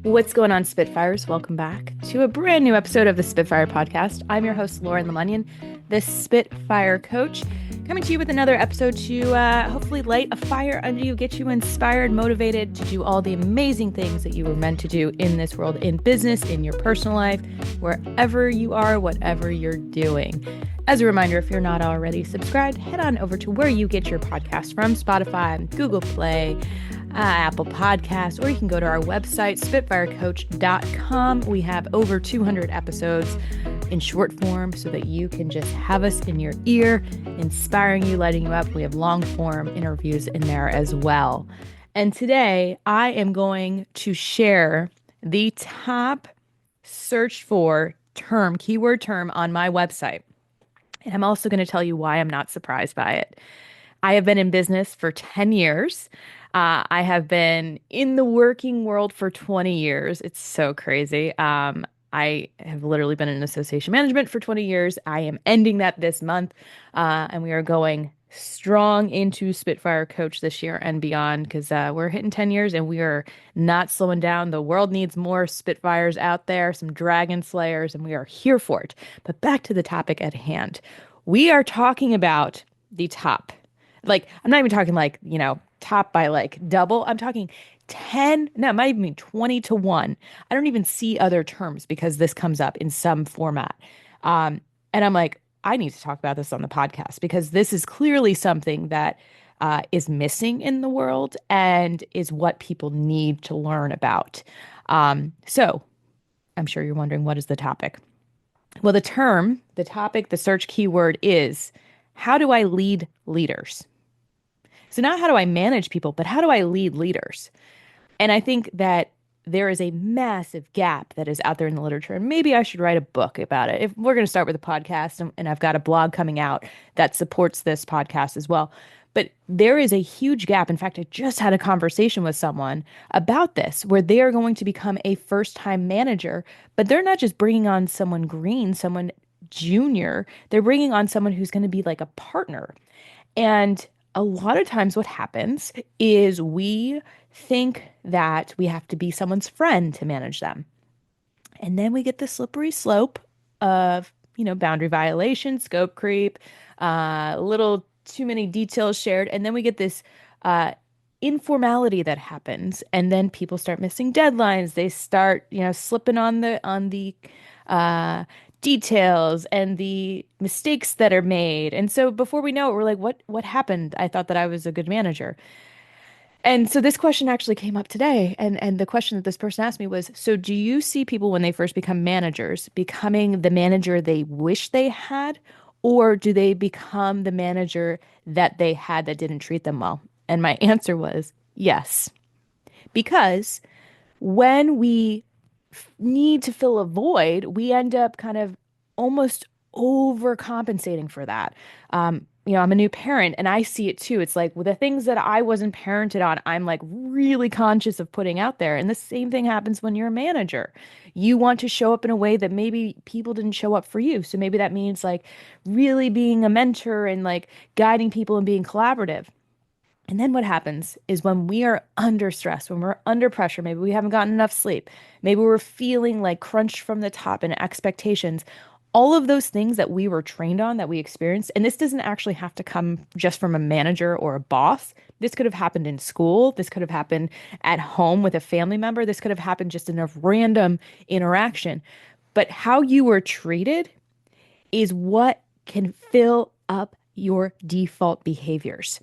What's going on, Spitfires? Welcome back to a brand new episode of the Spitfire Podcast. I'm your host, Lauren Lemunyon, the Spitfire Coach, coming to you with another episode to hopefully light a fire under you, get you inspired, motivated to do all the amazing things that you were meant to do in this world, in business, in your personal life, wherever you are, whatever you're doing. As a reminder, if you're not already subscribed, head on over to where you get your podcast from: Spotify, Google Play, Apple Podcasts, or you can go to our website, spitfirecoach.com. We have over 200 episodes in short form so that you can just have us in your ear, inspiring you, lighting you up. We have long form interviews in there as well. And today I am going to share the top searched for keyword term on my website. And I'm also going to tell you why I'm not surprised by it. I have been in business for 10 years. I have been in the working world for 20 years. It's so crazy. I have literally been in association management for 20 years. I am ending that this month, and we are going strong into Spitfire Coach this year and beyond because we're hitting 10 years and we are not slowing down. The world needs more Spitfires out there, some dragon slayers, and we are here for it. But back to the topic at hand. We are talking about the top. Like, I'm not even talking top by double. I'm talking 10, no, it might even be 20 to 1. I don't even see other terms because this comes up in some format. And I'm like, I need to talk about this on the podcast because this is clearly something that is missing in the world and is what people need to learn about. So I'm sure you're wondering, what is the topic? Well, the topic, the search keyword is, how do I lead leaders? So not how do I manage people, but how do I lead leaders? And I think that there is a massive gap that is out there in the literature. And maybe I should write a book about it. If we're going to start with a podcast, and I've got a blog coming out that supports this podcast as well. But there is a huge gap. In fact, I just had a conversation with someone about this, where they are going to become a first-time manager, but they're not just bringing on someone green, someone junior. They're bringing on someone who's going to be like a partner. And a lot of times what happens is we think that we have to be someone's friend to manage them. And then we get the slippery slope of, boundary violation, scope creep, little too many details shared. And then we get this informality that happens. And then people start missing deadlines. They start, slipping on the details and the mistakes that are made. And so before we know it, we're like, what happened? I thought that I was a good manager. And so this question actually came up today. And the question that this person asked me was, so do you see people when they first become managers becoming the manager they wish they had, or do they become the manager that they had that didn't treat them well? And my answer was yes. Because when we need to fill a void, we end up kind of almost overcompensating for that. I'm a new parent and I see it too. It's like, with the things that I wasn't parented on, I'm like really conscious of putting out there. And the same thing happens when you're a manager. You want to show up in a way that maybe people didn't show up for you. So maybe that means like really being a mentor and like guiding people and being collaborative. And then what happens is when we are under stress, when we're under pressure, maybe we haven't gotten enough sleep, maybe we're feeling like crunched from the top and expectations, all of those things that we were trained on, that we experienced. And this doesn't actually have to come just from a manager or a boss. This could have happened in school. This could have happened at home with a family member. This could have happened just in a random interaction. But how you were treated is what can fill up your default behaviors.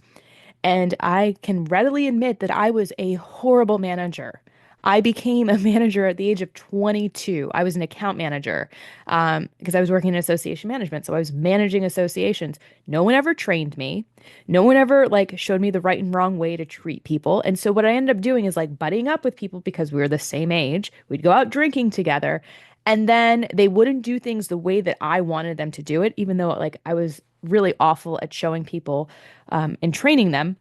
And I can readily admit that I was a horrible manager. I became a manager at the age of 22. I was an account manager because I was working in association management. So I was managing associations. No one ever trained me. No one ever showed me the right and wrong way to treat people. And so what I ended up doing is buddying up with people because we were the same age. We'd go out drinking together. And then they wouldn't do things the way that I wanted them to do it, even though I was really awful at showing people and training them.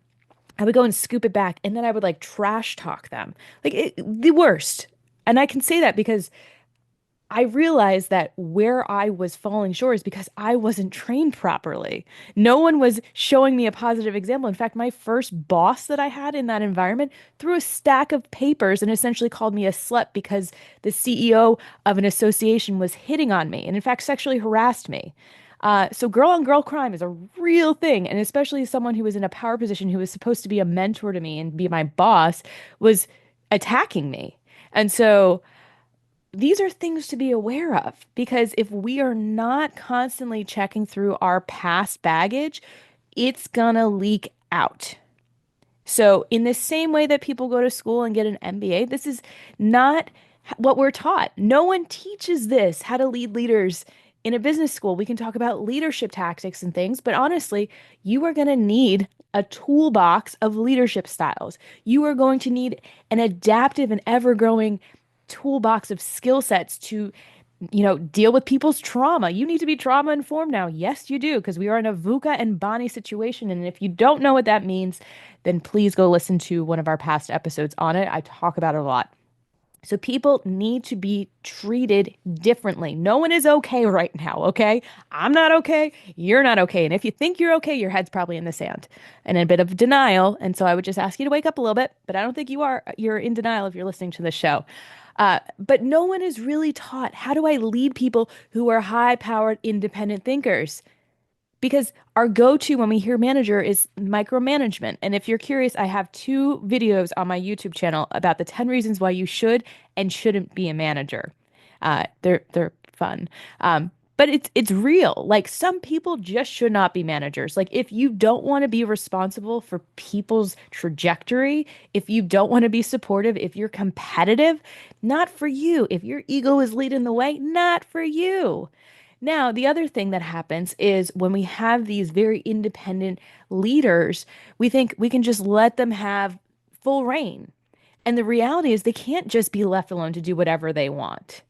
I would go and scoop it back, and then I would trash talk them. The worst. And I can say that because I realized that where I was falling short is because I wasn't trained properly. No one was showing me a positive example. In fact, my first boss that I had in that environment threw a stack of papers and essentially called me a slut because the CEO of an association was hitting on me and, in fact, sexually harassed me. So girl on girl crime is a real thing. And especially someone who was in a power position who was supposed to be a mentor to me and be my boss was attacking me. And so these are things to be aware of because if we are not constantly checking through our past baggage, it's gonna leak out. So, in the same way that people go to school and get an MBA, this is not what we're taught. No one teaches this, how to lead leaders in a business school. We can talk about leadership tactics and things, but honestly, you are going to need a toolbox of leadership styles. You are going to need an adaptive and ever-growing toolbox of skill sets to deal with people's trauma. You need to be trauma informed now. Yes, you do, because we are in a VUCA and Bonnie situation. And if you don't know what that means, then please go listen to one of our past episodes on it. I talk about it a lot. So people need to be treated differently. No one is okay right now, okay? I'm not okay. You're not okay. And if you think you're okay, your head's probably in the sand and in a bit of denial. And so I would just ask you to wake up a little bit, but I don't think you are. You're in denial if you're listening to the show. But no one is really taught how do I lead people who are high powered, independent thinkers? Because our go-to when we hear manager is micromanagement. And if you're curious, I have two videos on my YouTube channel about the 10 reasons why you should and shouldn't be a manager. They're fun. But it's real. Like some people just should not be managers. Like if you don't want to be responsible for people's trajectory, if you don't want to be supportive, if you're competitive, not for you. If your ego is leading the way, not for you. Now, the other thing that happens is when we have these very independent leaders, we think we can just let them have full reign. And the reality is they can't just be left alone to do whatever they want.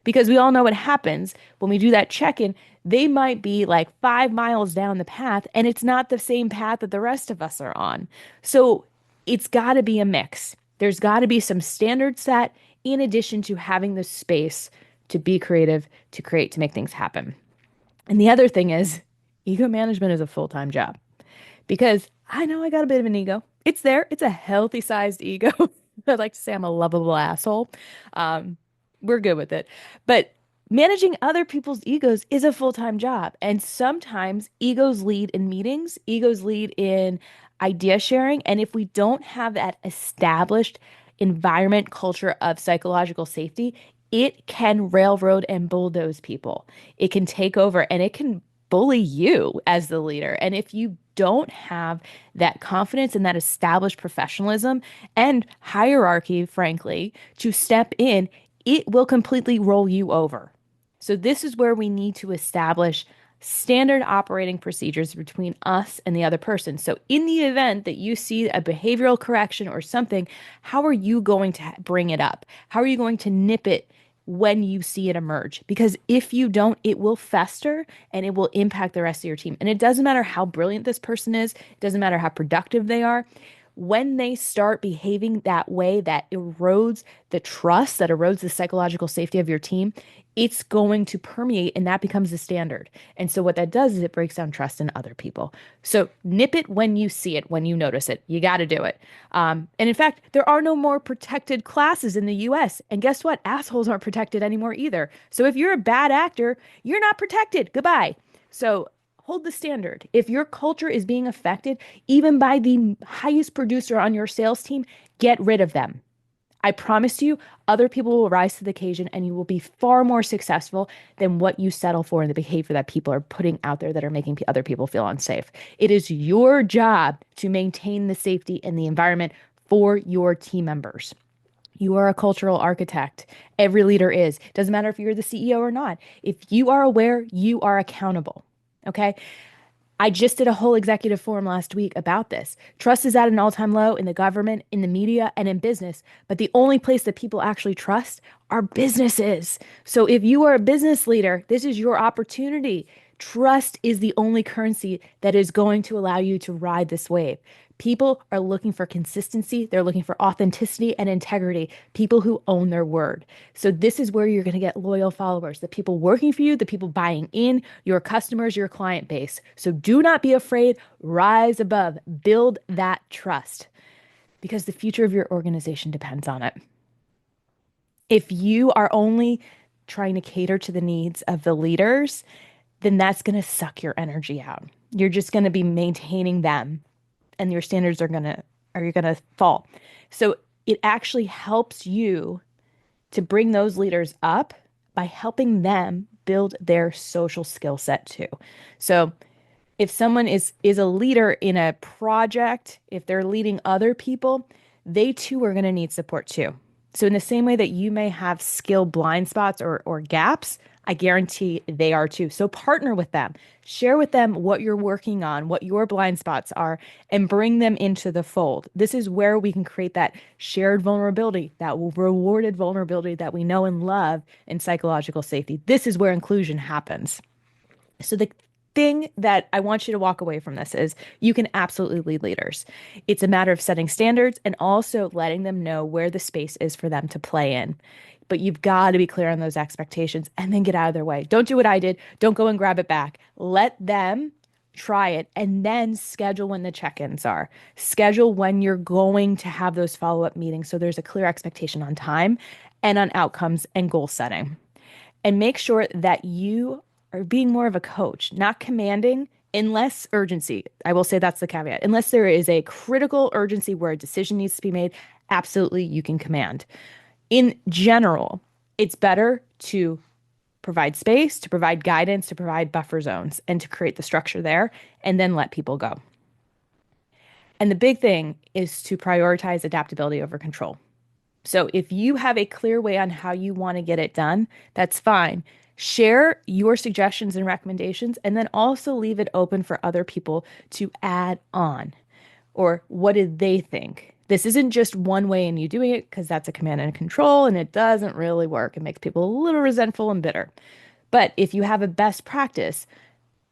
Because we all know what happens when we do that check-in. They might be like 5 miles down the path, and it's not the same path that the rest of us are on. So it's got to be a mix. There's got to be some standards set in addition to having the space to be creative, to create, to make things happen. And the other thing is, ego management is a full-time job because I know I got a bit of an ego. It's there. It's a healthy sized ego. I'd like to say I'm a lovable asshole. We're good with it. But managing other people's egos is a full-time job. And sometimes egos lead in meetings, egos lead in idea sharing. And if we don't have that established environment, culture of psychological safety, it can railroad and bulldoze people. It can take over and it can bully you as the leader. And if you don't have that confidence and that established professionalism and hierarchy, frankly, to step in, it will completely roll you over. So this is where we need to establish standard operating procedures between us and the other person. So in the event that you see a behavioral correction or something, how are you going to bring it up? How are you going to nip it when you see it emerge? Because if you don't, it will fester and it will impact the rest of your team. And it doesn't matter how brilliant this person is, it doesn't matter how productive they are. When they start behaving that way, that erodes the trust, that erodes the psychological safety of your team, it's going to permeate and that becomes the standard. And so what that does is it breaks down trust in other people. So nip it when you see it, when you notice it. You got to do it. And in fact, there are no more protected classes in the US. And guess what? Assholes aren't protected anymore either. So if you're a bad actor, you're not protected. Goodbye. So hold the standard. If your culture is being affected, even by the highest producer on your sales team, get rid of them. I promise you, other people will rise to the occasion and you will be far more successful than what you settle for in the behavior that people are putting out there that are making other people feel unsafe. It is your job to maintain the safety and the environment for your team members. You are a cultural architect. Every leader is. Doesn't matter if you're the CEO or not. If you are aware, you are accountable. Okay. I just did a whole executive forum last week about this. Trust is at an all-time low in the government, in the media, and in business. But the only place that people actually trust are businesses. So if you are a business leader, this is your opportunity Trust is the only currency that is going to allow you to ride this wave. People are looking for consistency. They're looking for authenticity and integrity, people who own their word. So, this is where you're going to get loyal followers, the people working for you, the people buying in, your customers, your client base. So, do not be afraid. Rise above, build that trust because the future of your organization depends on it. If you are only trying to cater to the needs of the leaders, then that's going to suck your energy out. You're just going to be maintaining them and your standards are going to fall. So it actually helps you to bring those leaders up by helping them build their social skill set too. So if someone is a leader in a project, if they're leading other people, they too are going to need support too. So in the same way that you may have skill blind spots or gaps, I guarantee they are too. So partner with them, share with them what you're working on, what your blind spots are, and bring them into the fold. This is where we can create that shared vulnerability, that rewarded vulnerability that we know and love in psychological safety. This is where inclusion happens. So the thing that I want you to walk away from this is you can absolutely lead leaders. It's a matter of setting standards and also letting them know where the space is for them to play in. But you've got to be clear on those expectations and then get out of their way. Don't do what I did. Don't go and grab it back. Let them try it and then schedule when the check-ins are. Schedule when you're going to have those follow-up meetings so there's a clear expectation on time and on outcomes and goal setting. And make sure that you are being more of a coach, not commanding, unless urgency. I will say that's the caveat. Unless there is a critical urgency where a decision needs to be made, absolutely you can command. In general, it's better to provide space, to provide guidance, to provide buffer zones, and to create the structure there, and then let people go. And the big thing is to prioritize adaptability over control. So if you have a clear way on how you want to get it done, that's fine. Share your suggestions and recommendations, and then also leave it open for other people to add on. Or what did they think? This isn't just one way in you doing it because that's a command and control and it doesn't really work. It makes people a little resentful and bitter. But if you have a best practice,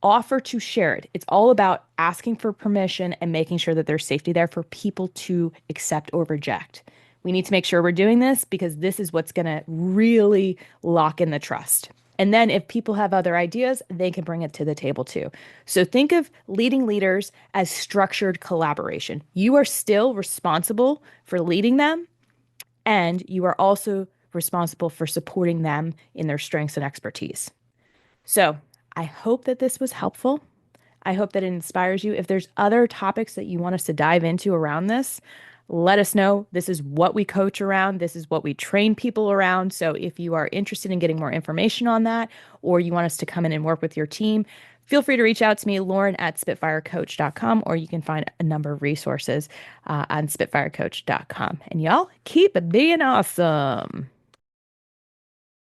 offer to share it. It's all about asking for permission and making sure that there's safety there for people to accept or reject. We need to make sure we're doing this because this is what's going to really lock in the trust. And then if people have other ideas, they can bring it to the table too. So think of leading leaders as structured collaboration. You are still responsible for leading them, and you are also responsible for supporting them in their strengths and expertise. So I hope that this was helpful. I hope that it inspires you. If there's other topics that you want us to dive into around this, let us know. This is what we coach around. This is what we train people around. So if you are interested in getting more information on that, or you want us to come in and work with your team, feel free to reach out to me, Lauren@spitfirecoach.com, or you can find a number of resources on spitfirecoach.com. And y'all keep being awesome.